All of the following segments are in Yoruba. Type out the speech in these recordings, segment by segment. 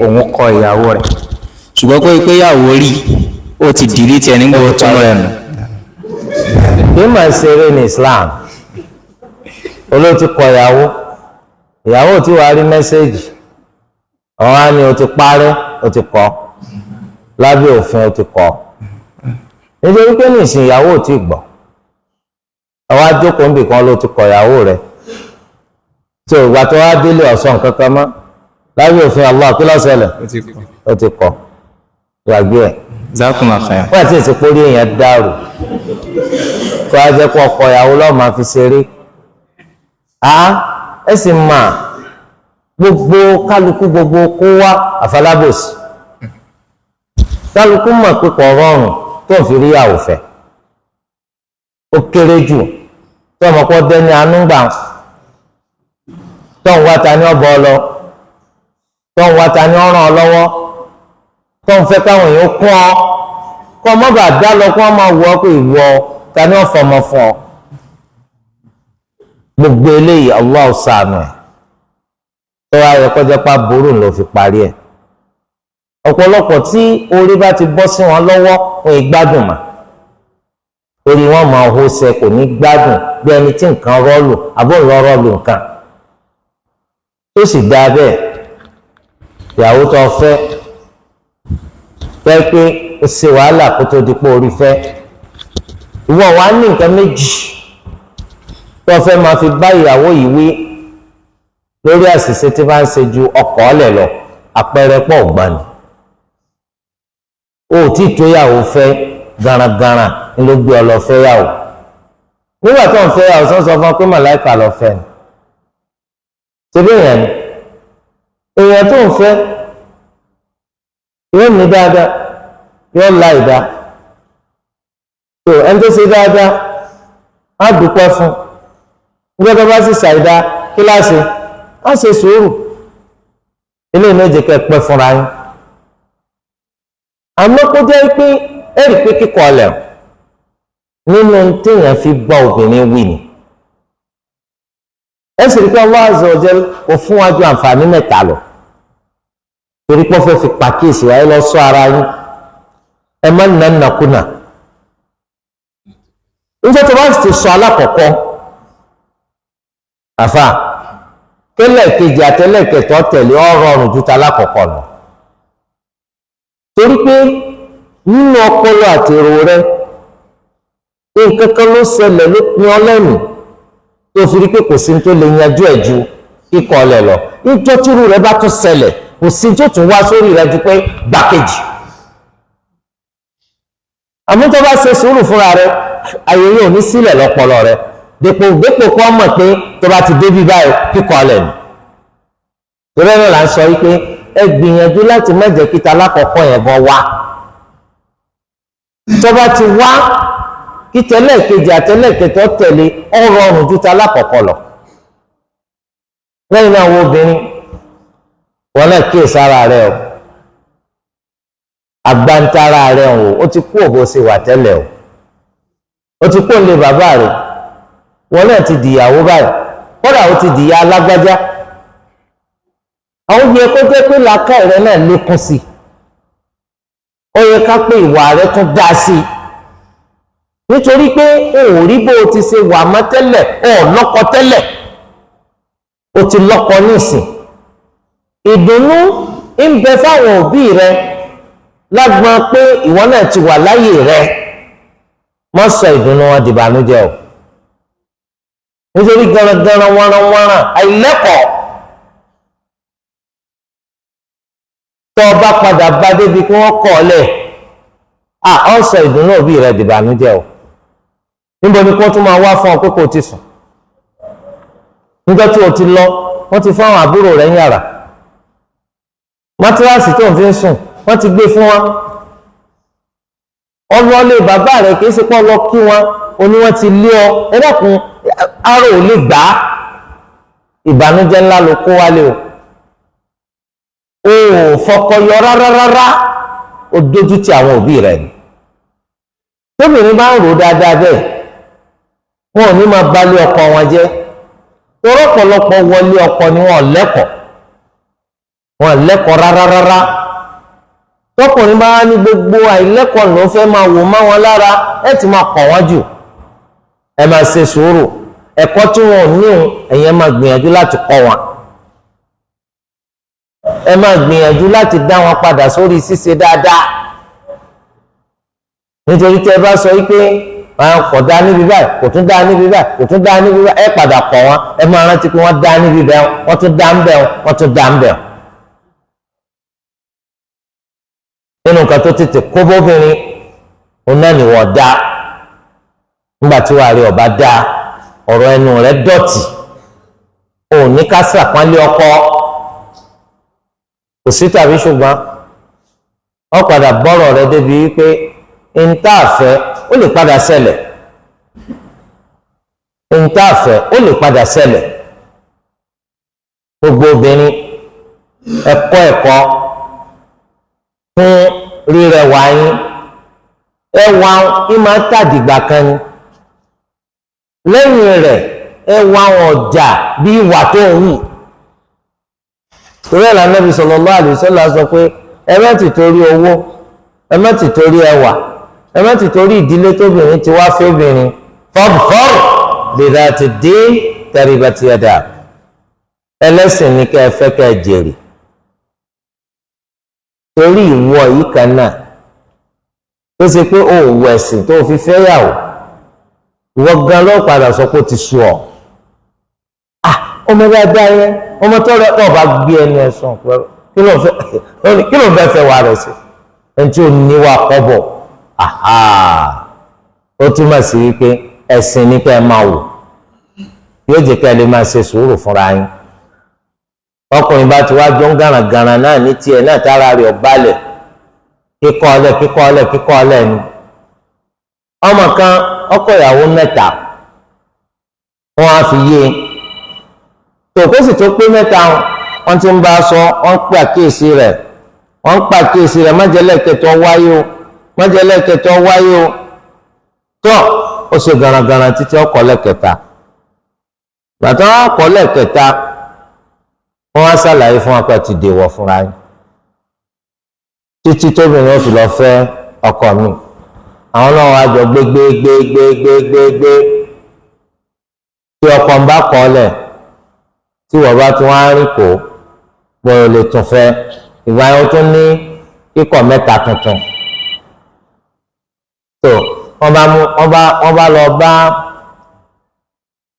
òun kọ ìyàwó rẹ̀ ṣùgbọ́n pé ìyàwó rí ó ti dìrí tiẹ̀ nígbà ó tún rẹ̀ nù. kí màá ṣeré ní Islam olóòtú kọ ìyàwó tí wàá rí mẹ́sẹ́ẹ̀jì ọ̀hún á ní o ti parẹ́ o ti kọ́ lábẹ́ òfin o ti kọ́ nítorí pé nìsín ìyàwó ò tí gbọ́ ọwọ́ ajókòó níbì kan ló ti kọ ìyàwó rẹ̀ tó ìgbà tó wá délé ọ̀sán kankan mọ́ lábẹ́ òfin Allah kí ló ṣẹlẹ̀ ó ti kọ́ gbàgbé ẹ̀ zákùnmá fẹ́yà. wọ́n àti ìsìnkú orí èèyàn dàrú tó a jẹ́ kó ọkọ ìyàwó lọ́ọ́ máa fi ṣeré ẹ sì máa gbogbo kálukú gbogbo kó wá àfalábòsì kálukú mọ̀ pé kò rọrùn tó ń fi rí ìyàwó fẹ́ ó kéré jù tó ọmọ kó dẹ́ni àánúgbà tó ń wá ta ní ọ̀bọ lọ tó ń wá ta ní ọ̀ràn lọ́wọ́ tó ń fẹ́ káwọn èèyàn kún ọ kó ọmọ bá dá lọ kó ọmọ wọ pé ìwọ ta ní ọ̀fọ̀mọ fún ọ gbogbo eléyìí Allah ṣàánú ẹ̀ tó wá yẹ kọjá pa burú ló fi parí ẹ̀ ọ̀pọ̀lọpọ̀ tí orí bá ti bọ́ sí wọn lọ́wọ́ wọn ì gbádùn mà orí wọn máa hó ṣe kò ní gbádùn bí ẹni tí nǹkan rọ́ọ̀lù àbọ̀ ńlọ rọ́ọ̀lù nǹkan tó sì dáa bẹ́ẹ̀ ìyàwó tó fẹ́ pé ó ṣe wàhálà kó tó di pé orí fẹ́ ìwọ wàá ní nǹkan méjì tó fẹ́ máa fi bá ìyàwó yìí wí lórí àṣìṣe tí bá ń ṣe ju ọkọ̀ ọ̀lẹ̀ lọ àpẹẹrẹ pọ̀ gbani o ò tí tó yàwó fẹ́ garagara ni ló gbé ọ lọ fẹ́ yàwó nígbà tó ń fẹ́ yàwó sọ fún ọ pé màláìka lọ fẹ́ ni ṣebí èèyàn tó ń fẹ́ yóò ní dáadáa yóò la ìdá tó ẹni tó ṣe dáadáa á dúpẹ́ fún nígbà tó bá sì ṣàìdá kíláàsì á ṣe sùúrù eléyìí méje kẹ́ pẹ́ fúnra yín àmọ́ kó jẹ́ pé ẹ̀rí pé kíkọ́ ọ̀lẹ̀ nínú téèyàn fi bá obìnrin wí ni ẹ sì rí pé Allah azza wa jal kò fún wa ju àǹfààní mẹ́ta lọ torí pé ó fẹ́ fi pàkíyèsí wa ẹ lọ sọ ara yín ẹ má nà nàkúnà níjẹ́ tó bá ti sọ alákọ̀ọ́kọ́ àfà tẹ́lẹ̀ kejì àtẹ́lẹ̀ kẹtọ́ tẹ̀lé ọ̀rọ̀ ọ̀rùn ju ta alákọ̀ọ́kọ́ lọ torí pé nínú ọpọlọ àti èrò rẹ nǹkan kan ló ṣẹlẹ̀ ló pin ọ lẹ́nu tó fi rí pé kò sí tó lè yanjú ẹ̀ ju kíkọ́ ọlẹ̀ lọ níjọ́ tírú rẹ bá tún ṣẹlẹ̀ kò sí tó tún wá sórí rẹ ju pé gbàkejì àmọ́ tó bá ṣe sùúrù fúnra rẹ àyè yóò ní sílẹ̀ lọ́pọlọ rẹ dépò kọ́ mọ̀ pé tó bá ti débi báyìí kíkọ́ ọlẹ̀ nù torí ẹ̀rọ là ń sọ yìí pé ẹ gbìyànjú láti má jẹ́ kí ta lákọ̀ọ́kọ́ yẹn gan wá tó bá ti wá kí tẹ́lẹ̀ kejì àtẹ́lẹ̀ kẹtọ́ tẹ̀lé ọ̀rọ̀ ọ̀rùn ju ta lákọ̀ọ́kọ́ lọ lẹ́yìn náà wo obìnrin wọn náà kíyè sára rẹ o agbántara rẹ o ó ti kú òbó ṣe wà tẹ́lẹ̀ o ó ti kú òǹlé bàbá rẹ wọn náà ti dìyàwó báyìí kódà ó ti dìyà alágbájá àwọn yẹ kó jẹ́ pé làákàyè rẹ náà lékún sí ó yẹ ká pé ìwà rẹ tún dá sí nítorí pé o ò rí bó o ti ṣe wà mọ́ tẹ́lẹ̀ o ò lọ́kọ tẹ́lẹ̀ o ti lọ́kọ nísìn ìdùnnú ń bẹ fáwọn òbí rẹ lágbọn pé ìwọ náà ti wà láyè rẹ má sọ ìdùnnú wọn dìbànújẹ́ o nítorí garangaran wọ́nranwọ́nran àìlẹ́kọ̀ọ́ tó o bá padà bá débi kí wọ́n kọ̀ ọ́ lẹ̀ ọ́ sọ ìdùnnú òbí rẹ dìbànújẹ́ o níbo ni kó tún máa wá fún ọ pé kò ti sùn níjọ́ tí o ti lọ wọ́n ti fún àwọn àbúrò rẹ̀ ń yàrá mátíráàsì tó ń fi ń sùn wọ́n ti gbé fún wọn ọlọ́lé bàbá rẹ̀ kìí ṣe pọ́ lọ kí wọn oní wọ́n ti lé ọ ẹ dákun aró ò lè gbà á ìbànújẹ́ ńlá ló kó wálé o ò fọkọyọ rárá ó dójú ti àwọn òbí rẹ̀ ni tóbìnrin bá ń rò dáadáa bẹ́ẹ̀ wọn ò ní máa balé ọkọ wọn jẹ́ ọ̀pọ̀lọpọ̀ wọlé ọkọ ni wọn lẹ́kọ̀ọ́ wọn lẹ́kọ̀ọ́ rárá tọkùnrin bá ní gbogbo àìlẹ́kọ̀ọ́ ló fẹ́ máa wò má wọn lára ẹ ti máa kọ̀ wọ́n jù ẹ máa ṣe sùúrù ẹ̀kọ́ tí wọn ò ní ẹ̀yin máa gbìyànjú láti kọ́ wọn ẹ máa gbìyànjú láti dá wọn padà sórí ṣíṣe dáadáa nítorí tí ẹ bá sọ wípé kò dá níbi báyìí kò tún dá níbi báyìí kò tún dá níbi báyìí ẹ padà kọ̀ wọn ẹ máa rántí pé wọ́n dá níbi bẹ́ẹ̀ wọ́n tún dá ń bẹ̀ wọ́n tún dá ń bẹ̀. nínú nǹkan tó tètè kó bóbìnrin òun náà ni wọ́n dá nígbà tí wàá rí ọba dá ọ̀rọ̀ ẹnu rẹ̀ dọ̀tí òun ní ká sàpánlé ọkọ kò sí tàbí ṣùgbọ́n ó padà bọ́rọ̀ rẹ̀ débi wípé ntaafẹ́ ó lè padà ṣẹlẹ̀ ntaafẹ́ ó lè padà ṣẹlẹ̀ gbogbo obìnrin ẹ̀kọ́ fún rírẹwà yín ẹwà ìmọ̀ tàdìgbà kan ni lẹ́yìn rẹ̀ ẹwà ọjà bí ìwà tó ń wù torí ẹ̀ lànà Ànábì sallallahu alaihi wasallam sọ pé ẹ má ti torí owó ẹ má ti torí ẹwà ẹ má ti torí ìdílé tóbìnrin ti wá fẹ́ obìnrin fọ́bùfọ́r bidhati ddin taribat yadak ẹlẹ́sìn ní kẹ́ ẹ fẹ́ kẹ́ ẹ jèrè torí ìwọ yìí kan náà tó ṣe pé ó wọ ẹ̀sìn tó fi fẹ́ yàwó ìwọ gan ló padà sọ pé ó ti sú ọ ọmọ dáadáa yẹn ọmọ tọrọ ẹ bá gbé ẹni ẹ̀sùn pẹ̀lú kí ló ń fẹ́ wà rẹ̀ sí ẹni tí ò ní wà kọ́bọ̀ ó túmọ̀ sí wípé ẹ̀sìn ní kẹ́ ẹ máa wò yóò jẹ́ kẹ́ ẹ lè máa ṣe sùúrù fúnra yín ọkùnrin bá ti wá jọ ń gàràngàrà náà ní tiẹ̀ náà tára rẹ̀ ọ̀bálẹ̀ kíkọ́ ọlẹ̀ ni ọmọ kan ọkọ ìyàwó mẹ́ta wọ́n á fi yé tòkósì tó pé mẹ́ta wọ́n ti ń bá a sọ wọ́n ń pè àkíyèsí rẹ̀ májẹ̀lẹ́kẹ̀tọ́ wáyé o tó ó ṣe garagara títí ọkọ lẹ́kẹta gbàtọ́ ọkọ lẹ́kẹta wọ́n á ṣàlàyé fún apá ti dèwọ̀ fúnra yín títí tóbìnrin ó fi lọ fẹ́ ọkọ mi àwọn náà wàá jọ gbégbé tí ọkọ ń bá kọ́ lẹ̀ tí wọ́n bá tún wá rìn kó gbọ́dọ̀ lè tún fẹ́ ìgbà yẹn ó tún ní kíkọ̀ mẹ́ta tuntun tó wọ́n bá lọ bá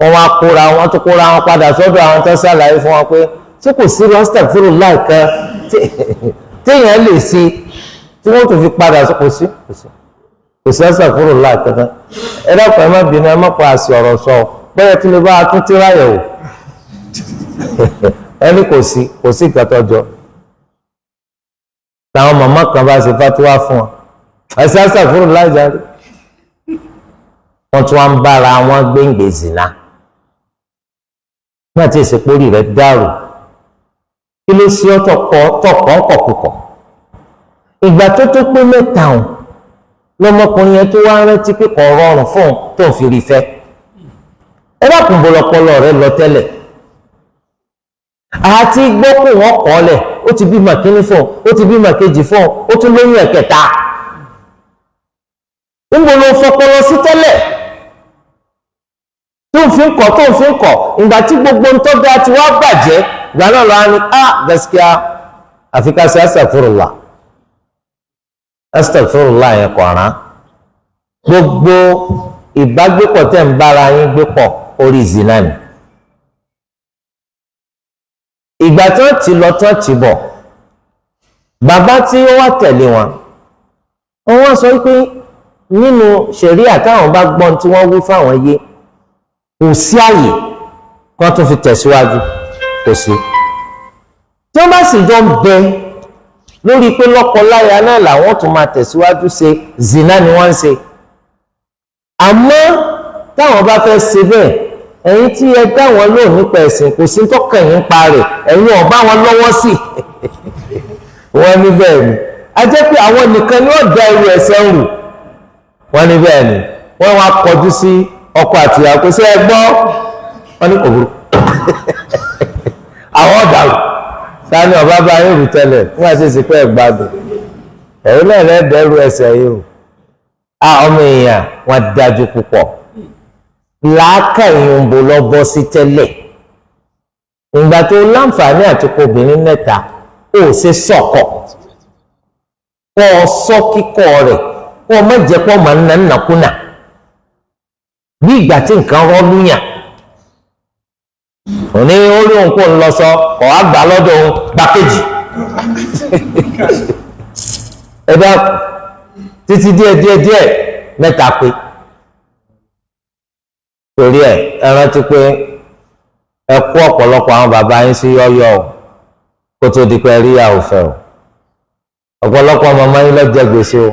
wọ́n wá wọ́n tún kóra wọn padà sọ́dọ̀ àwọn tó ṣàlàyé fún wọn pé tí kò sí rọ́stẹ̀ fúru láìka téèyàn lè ṣe tí wọ́n tún fi padà sọ kò sí rọ́stẹ̀ fúru láìka tán ẹ dákun ẹ má bínú ẹ má pa àṣì ọ̀rọ̀ sọ bẹ́ẹ̀ tí lè bá a tún tí ráyẹ̀ wò ẹni kò sí ìkàtọ́jọ́ làwọn màmá kan bá ṣe fatuwa fún wọn ẹsẹ àṣàfùrù láìjáde wọn tún wá ń bára wọn gbẹǹgbẹ zina náà tí èsì pórí rẹ̀ dàrú kí ló sí ọ tọkọ ọkọkùkọ ìgbà tó tó pé mẹ́ta ọ̀hún lọmọkùnrin yẹn tó wá rántí pé kò rọrùn fún un tó ń fi rí fẹ́ ẹ bá kún bọlọpọlọ rẹ̀ lọ tẹ́lẹ̀ àti gbọ́kù wọn kọ́ lẹ̀ ó ti bímọ kínní fún ó ti bímọ kejì fún ó tún lóyún ẹ̀kẹta níbo ló fọpọlọ sí tẹ́lẹ̀ tó ń fi ń kọ̀ ìgbà tí gbogbo ń tọ́jú àti wá bàjẹ́ ìgbà náà lọ́wọ́ ni gaskiya àfi ká ṣe astaghfirullah yẹn kọ̀ọ̀ràn gbogbo ìbágbépọ̀ tẹ̀ ń bára yín gbépọ̀ orí zina ni. ìgbà tí wọ́n ti lọ tí wọ́n ti bọ̀ bàbá tí ó wá tẹ̀lé wọn wọ́n sọ pé nínú ṣẹ̀ríà táwọn bá gbọ́n tí wọ́n wí fáwọn yé kò sí àyè kí wọ́n tún fi tẹ̀síwájú kò sí tí wọ́n bá sì jọ ń bẹ lórí pé lọ́kọ-láya náà làwọn tún máa tẹ̀síwájú ṣe zina ni wọ́n ń ṣe àmọ́ táwọn bá fẹ́ ṣe bẹ́ẹ̀ ẹ̀yin tí ẹ dá wọn lóò nípa ẹ̀sìn kò sí tọ́kàn yín pa rẹ̀ ẹ̀yin ọ̀bá wọn lọ́wọ́ sí wọ́n ní bẹ́ẹ̀ ni a jẹ́ pé àwọn nìkan ni wọ́n da irú ẹ̀ṣẹ̀ ń rù wọ́n ní bẹ́ẹ̀ ni wọ́n wá kọjú sí ọkọ àti ìyàwó pé ṣé ẹ gbọ́ wọ́n ní kò burú àwọn ọ̀dàrú tani ọba bá yín rù tẹ́lẹ̀ wọn àti ìsìnkú ẹ gbádùn ẹ̀yin náà lẹdẹrù ẹsẹ̀ yìí o ọmọ èèyàn wọn dájú púpọ̀ làákà ìyọ̀nbó lọ bọ́ sí tẹ́lẹ̀ ìgbà tó láǹfààní àti kó obìnrin mẹ́ta ó ṣe sọ̀kọ̀ kọ́ ọ sọ kíkọ́ rẹ̀ kọ́ ọ mẹ́jẹ pọ́ máa ń nà nàkúnà bí ìgbà tí nǹkan rọ́ lúyàn òní orí òun kò ń lọ sọ ọ̀ á gbà lọ́dọ̀ òun gbàkejì ẹ bá títí díẹ̀ mẹ́ta pé torí ẹ rántí pé ẹ kó ọ̀pọ̀lọpọ̀ àwọn bàbá yín sí yọ́yọ́ o kó tó di pé ẹ rí ìyàwó fẹ́ o ọ̀pọ̀lọpọ̀ màmá yín lọ jẹ gbèsè o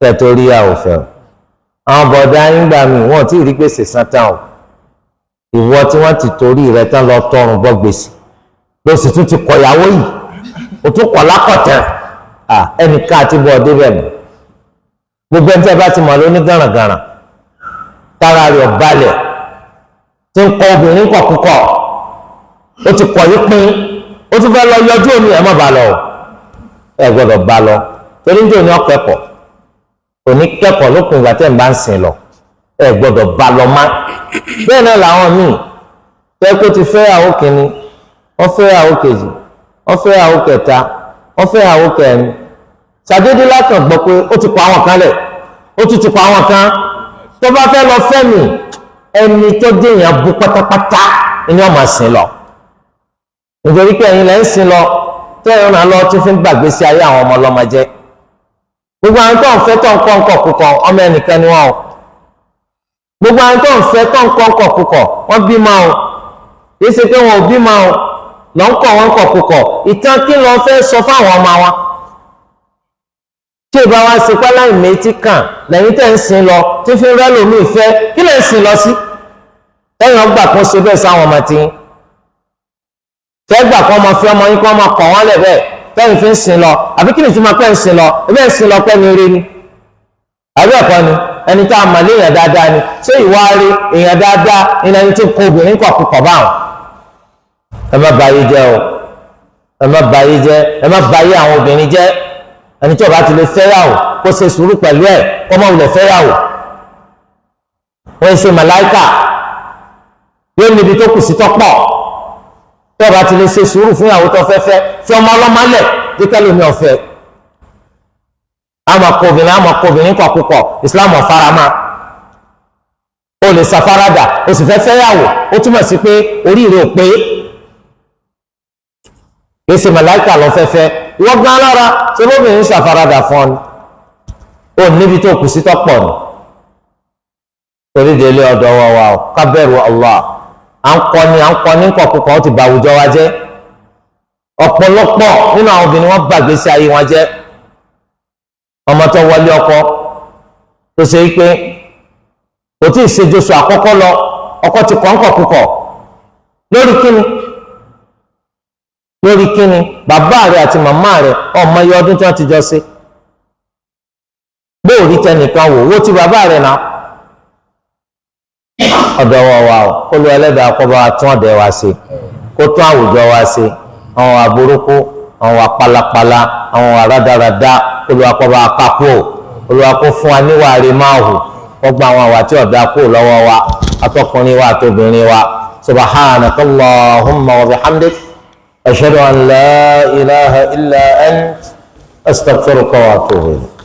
kẹ́ tó rí ìyàwó fẹ́ o àwọn bọ̀dá yín gbà mí wọn ò tí ì rí gbèsè san tán o ìwọ tí wọ́n ti torí rẹ̀ tán lọ tọrùn bọ́ gbèsè ló sì tún ti kọ ìyàwó yìí o tún kọ̀ lákọ̀tàn ẹnìkan àti bọ̀ ọdẹ bẹ̀ mọ́ gbogbo ẹni tí a bá ti mọ̀ lóní gàràngàrà tára rẹ̀ balẹ̀ tí ń kọ obìnrin kọ̀kúkọ̀ ó ti kọ̀ yí pín ó tún fẹ́ lọ yọjú òní ẹ̀ má ba lọ ẹ gbọ́dọ̀ bá lọ torí ní òní ọ̀kẹ́kọ̀ọ́ òní kẹ́kọ̀ọ́ lópin ìgbà tẹ̀ ń bá ń sìn lọ ẹ gbọ́dọ̀ bá lọ má bẹ́ẹ̀ náà làwọn míì fẹ́ kó ti fẹ́ àwọ̀ kìíní wọ́n fẹ́ àwọ̀ kejì wọ́n fẹ́ àwọ̀ kẹta wọ́n fẹ́ àwọ̀ kẹrin ṣàdédé látàn gbọ́ pé ó ti pa àwọn kan lẹ̀ ó tún ti pa àwọn kan tó bá fẹ́ lọ fẹ́ mi ẹni tó dé èèyàn bú pátápátá ni wọ́n máa sìn lọ nítorí pé ẹ̀yin lẹ́ ń sìn lọ tó ẹ̀rọ náà lọ tún fi ń gbàgbé sí ayé àwọn ọmọ ọlọ́mọ jẹ́ gbogbo àwọn tó ń fẹ́ tó ń kọ́ ńkọ̀ kúkọ ọmọ ẹnìkan ni wọ́n o gbogbo àwọn tó ń fẹ́ tó ń kọ́ ńkọ̀ kúkọ wọ́n bí máa o yìí ṣe pé wọn ò bí máa o lọ ń kọ́ wọn ńkọ̀ kúkọ ìtàn kí lọ fẹ́ sọ fáwọn ọmọ wọn tí ìbá wa ṣe pálá ìmẹ̀tì kan lẹ́yìn tẹ́ ń sìn lọ tí fi ń rẹ́ lómi ìfẹ́ kí lè ń sìn lọ sí ẹ̀yìn ọgbà kan ṣe bẹ́ẹ̀ sáwọn ọmọ tí fẹ́ gbà kọ́ ọmọ fi ọmọ yín kọ́ ọmọ kọ̀ wọ́n lẹ̀ bẹ́ẹ̀ tẹ́yìn fi ń sìn lọ àbí kí ni tí mo pẹ́ ń sìn lọ ẹbẹ́ ń sìn lọ pẹ́ ní eré ni àbí ẹ̀kọ́ ni ẹni tá a mọ̀ lé èèyàn dáadáa ni ṣé ìwà rí èèyàn dáadáa ní ẹni tí kó obìnrin kọ̀ọ̀kọ̀ báwọn ẹ má bà yí jẹ́ o ẹ má bà yí jẹ́ ẹ má bà yí àwọn obìnrin jẹ́ ẹni tí ó bá ti lè fẹ́yàwó kó ṣe sùúrù pẹ̀lú ẹ̀ kó má wulẹ̀ fẹ́yàwó wọ́n ṣe màláìkà yóò níbi tó kù sí tọ́pọ̀ tí ó bá ti lè ṣe sùúrù fún ìyàwó tó fẹ́fẹ́ fi ọmọ ọlọ́mọlẹ̀ díkẹ́ lómi ọ̀fẹ́ àmọ̀kọ̀bìnrin kọ̀kúkọ̀ Islam ọ̀farama ó lè ṣàfaradà ó sì fẹ́ fẹ́yàwó ó túmọ̀ sí pé orí rẹ̀ ò pé èsì màláìkà lọ fẹ́fẹ́ wọ́n gán lára tí lóbìnrin ṣàfaradà fún ọ ní níbi tó kù sí tọ́pọ̀ ni torí délé ọ̀dọ̀ wa ká bẹ̀rù Allah à ń kọ́ni kọ̀kúkọ̀ ó ti bà àwùjọ wa jẹ́ ọ̀pọ̀lọpọ̀ nínú àwọn obìnrin wọn gbàgbé sí ayé wọn jẹ́ ọmọ tó wọlé ọkọ tó ṣe pé kò tí ì ṣèjọsọ àkọ́kọ́ lọ ọkọ ti kọ̀ǹkọ̀kúkọ̀ lórí kíni bàbá rẹ àti màmá rẹ ọmọ iye ọdún tí wọn ti jọ ṣe bóòrí tẹnìkan wò wó ti bàbá rẹ náà ọ̀dọ̀ wa o kó lu ẹlẹ́dàá kó bá tún ọ̀dẹ̀ wa ṣe kó tún àwùjọ wa ṣe àwọn àbúrúkú àwọn àpàlàpàlà àwọn àràdàràdà olùwàkọ̀bà àkàkù olùwàkọ̀ fún wa níwàárí máa hù wọ́n gba àwọn àwàtí ọ̀dà kú lọ́wọ́ wa atọ́kùnrin wa àtòbìnrin wa subhanaka Allahumma wa bihamdik ashhadu an la ilaha illa ant astaghfiruka wa atubu ilayk.